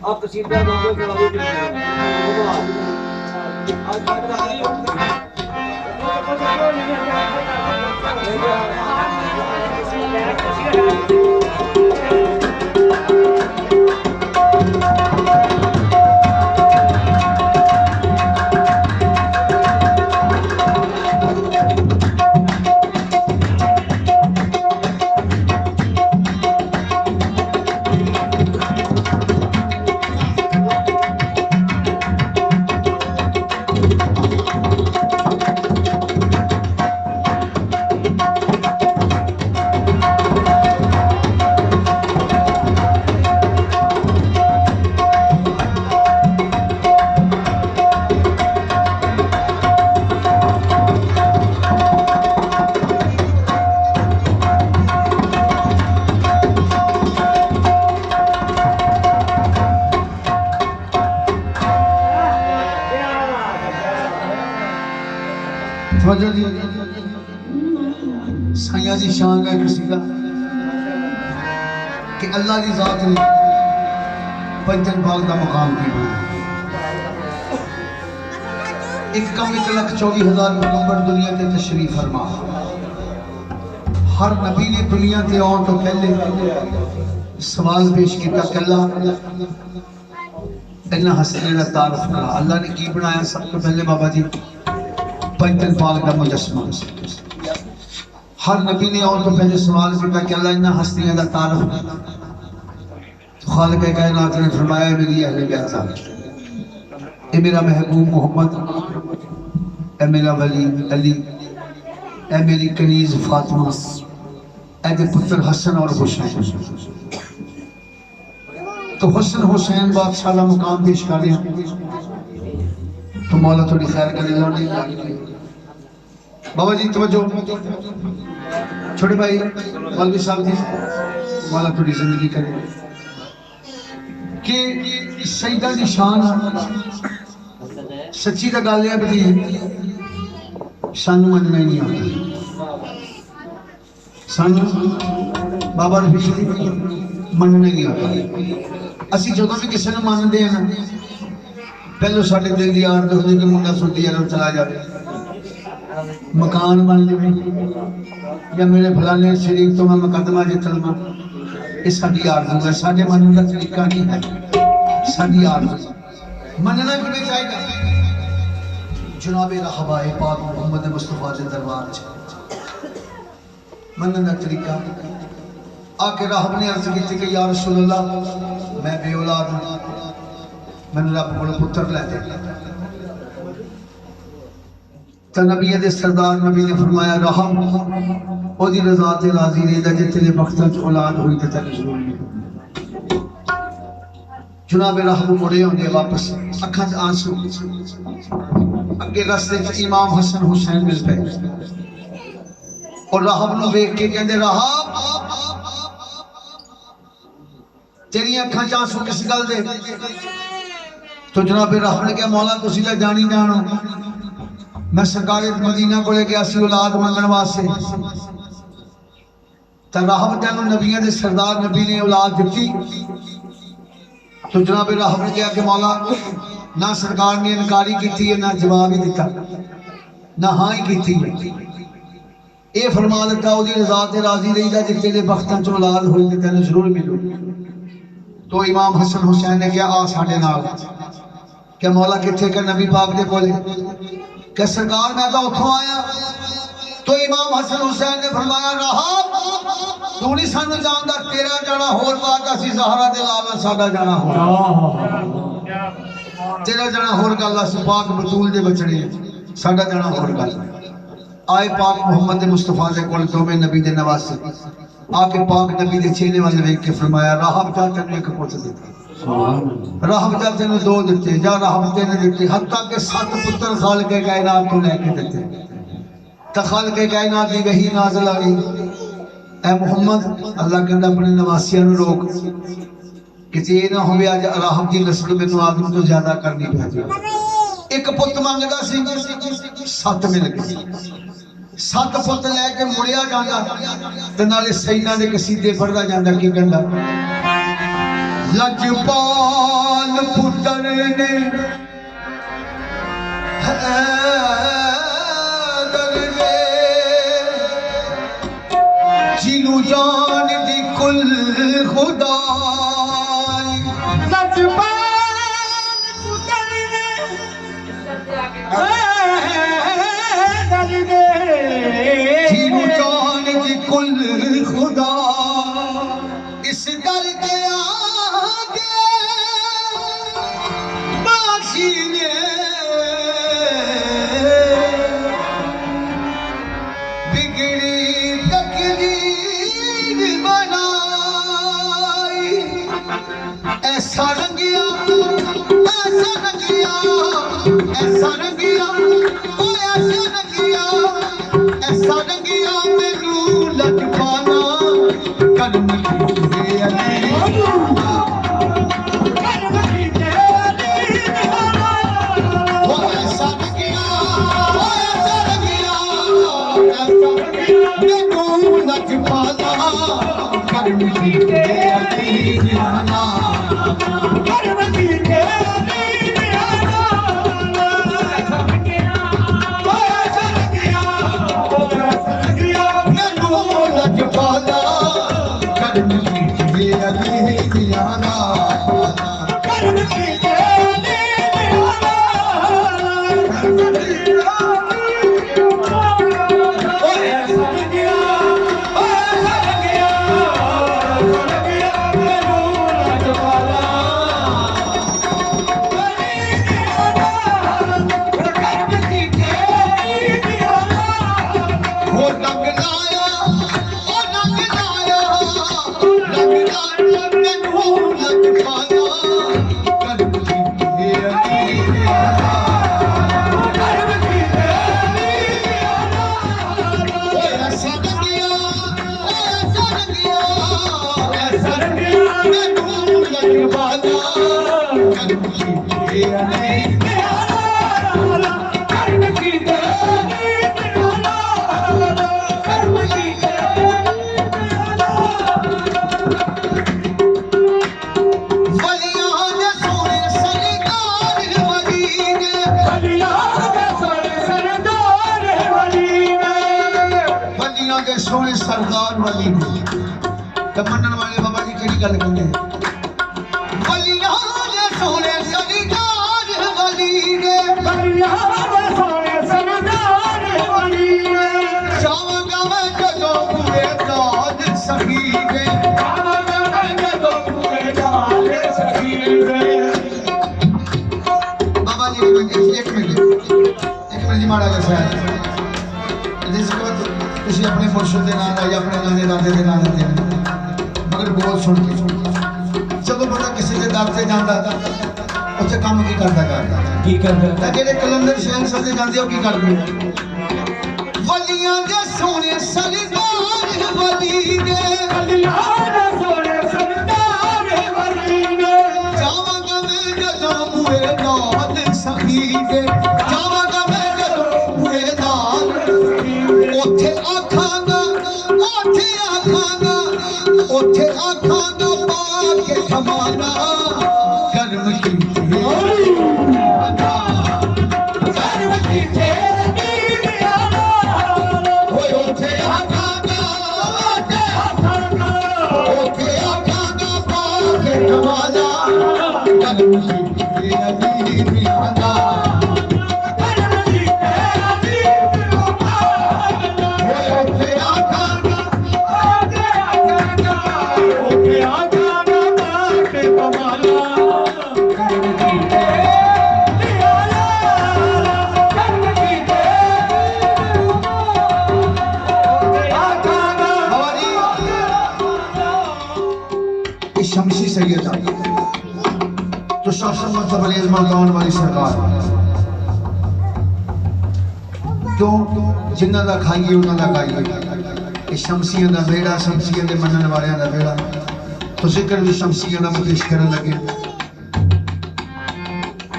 آپ تشریف لائے سائیاں دی شان کا کسی کا کہ اللہ دی ذات نے پنجن باغ کا مقام کی بنا 1,24,000 پیغمبر دنیا تے تشریف فرما ہر نبی نے دنیا تے آن تو پہلے سوال پیش کیتا کہ اللہ انہا حسین کا تعارف کرا اللہ نے کی بنایا سب کو پہلے بابا جی پنجن باغ کا مجسمہ ہر نبی نے اور تو پہلے سوال کیا کہ اللہ انہا ہستیاں دا تعارف تو خالق کائنات نے فرمایا میری اہل بیت اے میرا محبوب محمد اے میرا ولی علی اے میری کنیز فاطمہ اے دے پتر حسن اور حسین تو حسن حسین بادشاہ کا مقام پیش کر رہے تو مولا تھوڑی خیر کرے لونے بابا جی توجہ چھوٹے بھائی مولوی صاحب جی مولا تھوڑی زندگی کرے کہ سیدہ دی شان سچی دا گل ہے بھی سانو مننا ہی نہیں آتا سانو بابا رفیق مننا ہی نہیں آتا اسی جدوں بھی کسی نے مان دے نا پہلو ساڈے دل دی آرزو ہوندی کہ منڈا سنتی ہے چلا جائے مکان بن جائے یا میرے فلانے شریف تو میں مقدمہ جت لواں یہ ساری آرزو ہے سارے منن کا طریقہ نہیں ہے ساری آرزو مننا کیوں چاہیے جناب رہبائے پاک محمد مصطفیٰ کے دربار منن کا طریقہ آ کے راہب نے عرض کی کہ یا رسول اللہ میں بے اولاد ہوں میں رب کو پتر لے دے تو نبی دے سردار نبی نے فرمایا رحم او دی رضا تے راضی رہدا جے تیرے وقتاں چ اولاد ہوئی تے تیری ضرور نہیں جناب رحم مڑے ہوندے واپس اکھاں چ آنسو اگے راستے چ امام حسن حسین مل پئے اور رحم نو ویکھ کے کہندے رحم تیری اکھاں چ آنسو کس گل دے تو جناب رحم نے کہا مولا تسی تے جانی جانو میں سرکار مدینہ کو لے کے اسی اولاد منگن واسطے تو راہب تینوں نبیوں دے سردار نبی نے اولاد دیتی تو جناب راہب نے کہا کہ مولا نہ سرکار نے انکاری کی تھی نہ جواب ہی دیتا نہ ہاں ہی کی تھی اے فرما دیتا او دی رضا تے راضی رہی دا جتے دے بختاں چ اولاد ہوئی تے تینوں ضرور ملو تو امام حسن حسین نے کہا آ ساڈے نال کہ مولا کتھے کہ نبی پاک دے کولے کہ سرکار میں تو اتھوں آیا تو امام حسن حسین نے فرمایا رہا تو نہیں سانو جاندا تیرا جانا ہور بات اسی زہرا دے علاوہ ساڈا جانا ہور تیرا جانا ہور گل اس پاک بطول دے بچڑے ساڈا جانا ہور گل آئے پاک محمد مصطفیٰ دے کول دوویں نبی دے نواسے آ کے پاک نبی دے چہرے والے ویکھ کے فرمایا راہب جا تینوں ایک پوچھ دیتا راہب جا تینوں دو دیتے جا راہب تینوں دیتے حتیٰ کہ 7 پتر خالق کائنات کو لے کے دیتے تا خالق کائنات دی وحی نازل آئی اے محمد اللہ کہندا اپنے نواسیاں نو روک کہ یہ نہ ہوئے آج راہب دی نسل میں آدم تو زیادہ کرنی پہ جائے ایک پت مانگدا سی 7 مل گئے 7 پت لے کے مڑیا جاندا تے نالے سیداں دے قصیدے پڑھدا جاندا کی کہندا لجپال پتر نے حیدر نے جنو جان دی کل خدا لجپال پتر نے حیدر نے جنو جان دی کل خدا اس در کے آگے باشی نے بگڑی تقدیر بنائی ایسا رنگیا ایسا رنگیا ایسا رنگیا ایسا رنگیا ایسا رنگیا میرو لجپانا کرم کیتے علی کرم کیتے علی وہ ایسا رنگیا ایسا رنگیا ایسا رنگیا میرو لجپانا کرم کیتے علی جانا کرم کیتے علی سونے سردار والی تمنن والے بابا جی کیڑی گل کہندے ہیں ولیاں دے سونے سردار والی دے ولیاں دے سونے سردار والی دے جاواں گا میں جدوں پورے داد سخی دے جاواں گا میں جدوں پورے داد سخی دے بابا جی ایک منٹ جی ماڑا جا سا جس کو کسی اپنے مرشد دے نام یا اپنے نانے دادے دے نام دے مگر بول سن کے جب بڑا کسی دے در سے جاندا اوتھے کام کی کردا کی کردا تے جڑے کلندر شہن سدے جاندے او کی کردے ولیاں دے سونے سردار ولی دے ولیاں دے سونے سردار ولی دے جاواں گا میں جدوں بوئے نال سخی دے جاواں گا میں جدوں بوئے نال اوتھے آکھاں گا اوتھے آکھاں گا پا کے کھمانا کرم کیتے کرم کیتے ہوئے اوتھے آکھاں گا پا کے کھمانا کرم کیتے علی میاں شمسی سیدہ تو شاہ مطلب علی ملکان والی سرکار کیوں جنہ دا کھائیے انہوں دا کھائیے کہ شمسیاں دا بیڑا شمسیاں دے منن والیاں دا بیڑا تو ذکر بھی شمسیاں دا مدیش کرنے لگے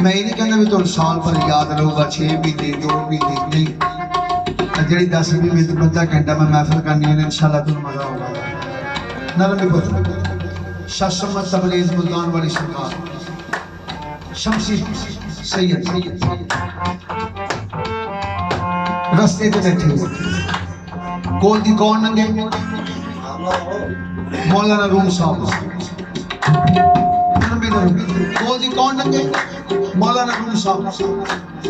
میں یہ نہیں کہنا بھی تو سال پر یاد رہو گا 6 مہینے 2 مہینے نہیں جڑی 10 مہینے تو 50 گھنٹہ میں محفل کرنی ہے انشاءاللہ تمہیں مزہ ہوگا نہ لمبی بہت شاہ سمت تبریز ملتان والی سرکار شمسی سید رستے تے بیٹھے ہوئے کول دی کون ننگے مولانا روم صاحب کول دی کون ننگے مولانا روم صاحب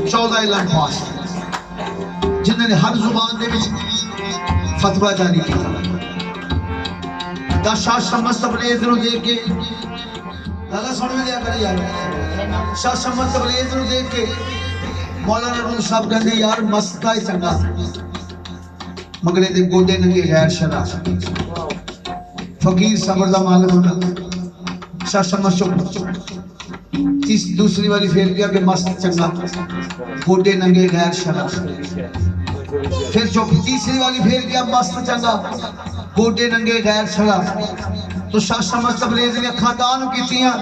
14 اعلان پاس جنہوں نے ہر زبان دے وچ فتوہ جاری کیا دا شاہ شمس تبریز نو دیکھ کے اللہ سن میں دیا کر یار شاہ شمس تبریز نو دیکھ کے مولانا روم صاحب کہندے یار مست ہے چنگا مگر دے گودے ننگے غیر شرع فقیر صبر دا معلوم ہونا شاہ شمس چپ دوسری والی پھیر کیا کہ مست چنگا گودے ننگے غیر شرع پھر چپ تیسری والی پھیر کیا مست چنگا گودے ننگے غیر شرع تو شاہ شمس تبریز نے خطان کیتیاں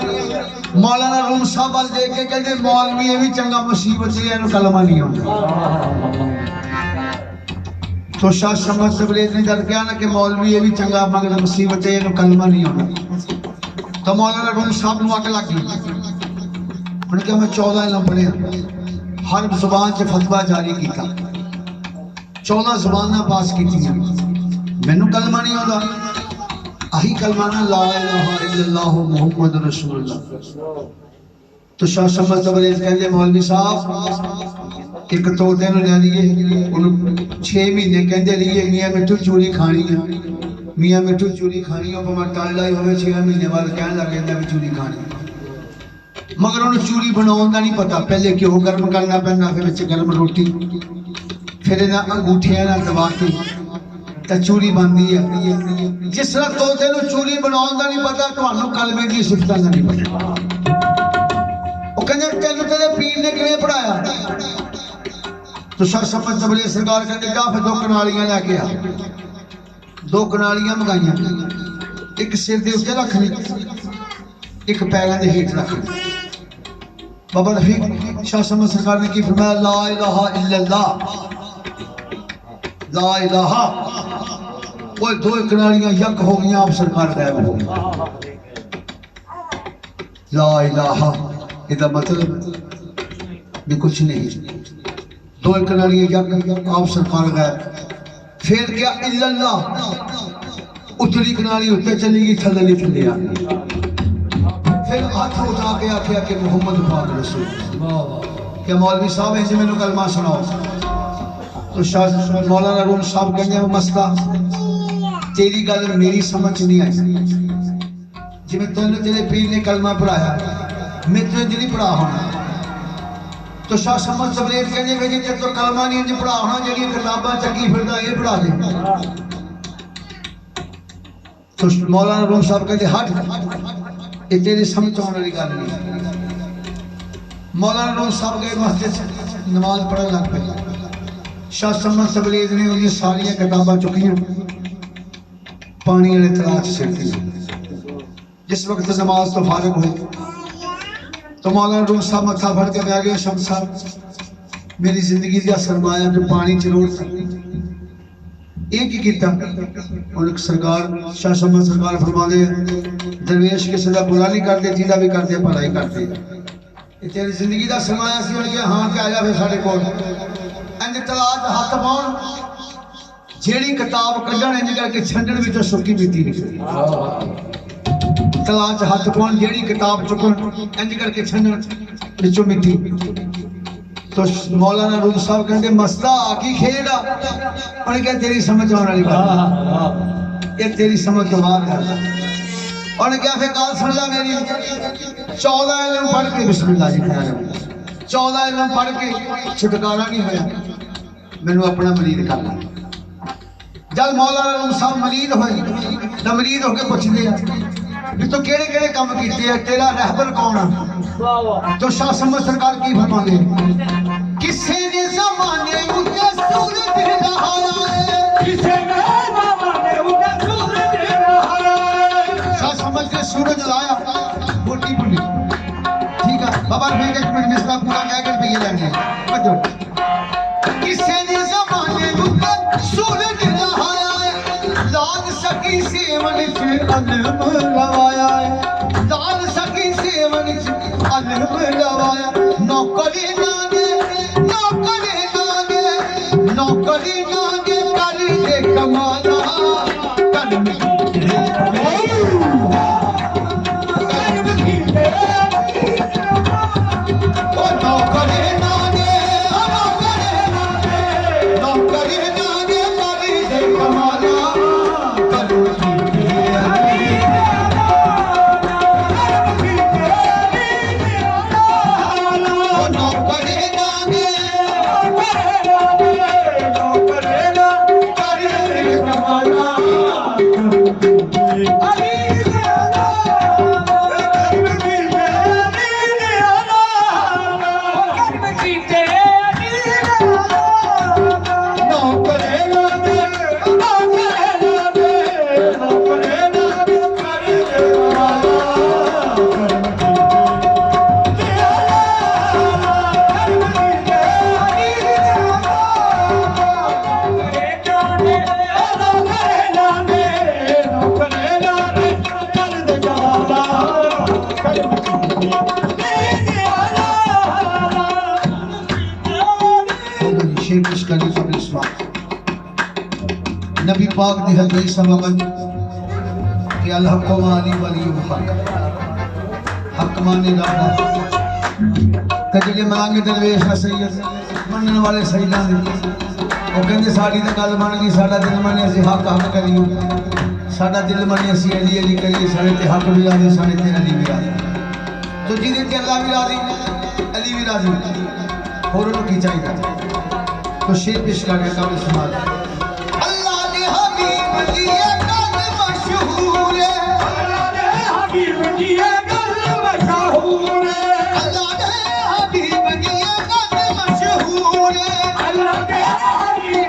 مولانا روم صاحب وال دیکھ کے کہندے مولوی یہ بھی چنگا مصیبت ہے اینو کلمہ نہیں ہوندا تو شاہ شمس تبریز نے ڈر کیا نا کہ مولوی یہ بھی چنگا مگر مصیبت ہے اینو کلمہ نہیں ہوندا تو مولانا روم صاحب نو اگ لگ گئی انہوں نے کہا میں 14 علم پڑھیا ہر زبان سے فتوہ جاری کیتا 14 زبانہ پاس کیتیاں مینوں کلمہ نہیں ہوندا آہی کلمانہ لا الہ الا اللہ محمد رسول اللہ تو شاہ شمس تبریز کہندے مولوی صاحب ایک توتے نو لے لیے انہوں 6 مہینے کہندے لیے میاں مٹھو چوری کھانی ہے میاں مٹھو چوری کھانی ہے پر ٹال لائی ہوئے 6 مہینے بعد کہنے لگے میں چوری کھانی مگر انہوں چوری بناؤں دا نہیں پتا پہلے کیوں گرم کرنا پہنا پھر بچے گرم روٹی پھر انہاں انگوٹھیاں نہ دباتی تا چوری باندھی ہے جس طرح توتے نو چوری بناؤں دا نہیں پتا تو انہوں کلمے کی صفتہ دا نہیں پتا وہ کہنے تینو تیرے پیر نے کیویں پڑھایا تو شاہ شمس تبریز سرکار کہنے جا پھر 2 کنالیاں لے کے آ 2 کنالیاں منگائیاں ایک سر دے اوتے رکھ لی ایک پیراں دے ہیٹھ رکھ لی بابا رفیق شاہ شمس سرکار نے کی فرمایا لا الہ الا اللہ لا الہ وہ 2 کنالیاں یک ہو گئی آپ سرکار غائب ہو گئی لا الہ یہ مطلب بھی کچھ نہیں 2 کنالیاں یک آپ سرکار غائب پھر کیا الا اللہ اتری کنالی اتنے چلی گئی تھلے تھلے آ گئی پھر ہاتھ اٹھا کے آکھیا کہ محمد پاک رسول کہ مولوی صاحب ایسے میں نے کلمہ سناؤ تو شاہ مولانا روم صاحب کہنے وہ مسئلہ تیری گل میری سمجھ نہیں آئی جی میں تیرے پیر نے کلمہ پڑھایا میں تجھے نہیں پڑھا ہونا تو شاہ شمس تبریز کہنے کہ جی تو کلمہ نہیں جی پڑھا ہونا جی کتاباں چکی پھردا یہ پڑھا دے تو مولانا روم صاحب کہتے ہٹ یہ تیری سمجھ ہونے والی گل نہیں مولانا روم صاحب گئے مسجد نماز پڑھنے لگ پہ شاہ شمس تبریز نے انہیں ساری کتاباں چکیاں پانی والے تلاش سے جس وقت نماز تو فارغ ہوئی تو مولانا روم صاحب متھا بھر کے بیٹھ گیا شمس صاحب میری زندگی کا سرمایہ جو پانی چروڑ تھا ایک ہی کیتا انہیں سرکار شاہ شمس سرکار فرما دے درویش کے صدا برا نہیں کرتے جیدہ بھی کرتے بھلائی کرتے یہ تیری زندگی کا سرمایہ سی انہیں کہا ہاں کہ آیا پھر ساڑھے کول انج تلاج ہاتھ پاؤں جیڑی کتاب کڈن انج کر کے چھنڈن بھی تو سکی بیتی نکلی تلاج ہاتھ پاؤں جیڑی کتاب چکن انج کر کے چھنڈن بچوں مٹی تو مولانا روم صاحب کہتے مسئلہ آکی کھیڑا انہیں کہا تیری سمجھ آنے والی بات یہ تیری سمجھ تو بات ہے انہیں کہا پھر کال سن لا میری 14 علم پڑھ کے بسم اللہ جی خیال 14 علم پڑھ کے چھٹکارا نہیں ہویا میں نے اپنا مرید کرنا جب مولانا روم صاحب مرید ہوئی تو مرید ہو کے پوچھ دیا تو کیڑے کیڑے کام کیتے ہیں تیرا رہبر کون ہے تو شاہ شمس سرکار کی فرما دے کسے نے زمانے اٹھے سورج رہا کسے نے زمانے اٹھے سورج رہا شاہ شمس نے سورج لایا بوٹی بولی ٹھیک ہے بابا میں ایک منٹ مسئلہ پورا کہہ کر پہ یہ لیں گے کسے نے زمانے اٹھے سورج رہا لال داد سکی سیون چ علم لوایا ہے داد سکی سیون چ علم لوایا نوکری نانے نوکری نانے نوکری نانے کر دے کمانا نبی پاک دی حدیث سمجھ کہ الحق مانی ولی الحق حق مانی رہا تجلی مانگے درویش ہے سید منن والے سیداں دی وہ کہندے ساڈی تے گل بن گئی ساڈا دل منے اسی حق حق کریو ساڈا دل منے اسی علی علی کریے ساڈے تے حق بھی راضی ساڈے تے علی بھی راضی تو جی تے اللہ بھی راضی علی بھی راضی اور انہوں کی چاہیے تو شیر پیش کر کے قبل سماج اللہ نے حبیب دیے کل مشہور ہے اللہ نے حبیب دیے